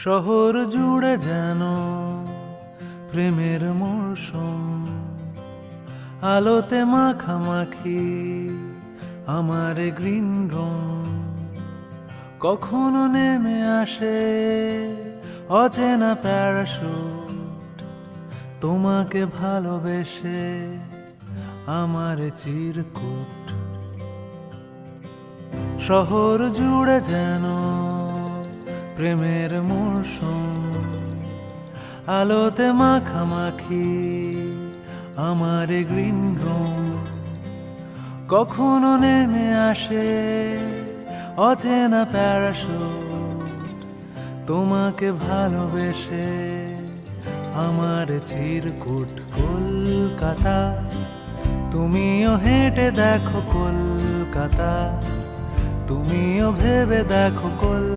শহর জুড়ে যেন প্রেমের মরশুম, আলোতে মাখামাখি আমার গ্রিন রুম। কখনো নেমে আসে অচেনা প্যারাশুট, তোমাকে ভালোবেসে আমার চিরকুট। শহর জুড়ে যেন প্রেমের মরশুম, আলোতে মাখামাখি আমার গ্রিন রুম। কখনো নেমে আসে অচেনা প্যারাশুট, তোমাকে ভালোবেসে আমার চিরকুট। কলকাতা, তুমিও হেঁটে দেখো কলকাতা, তুমিও ভেবে দেখো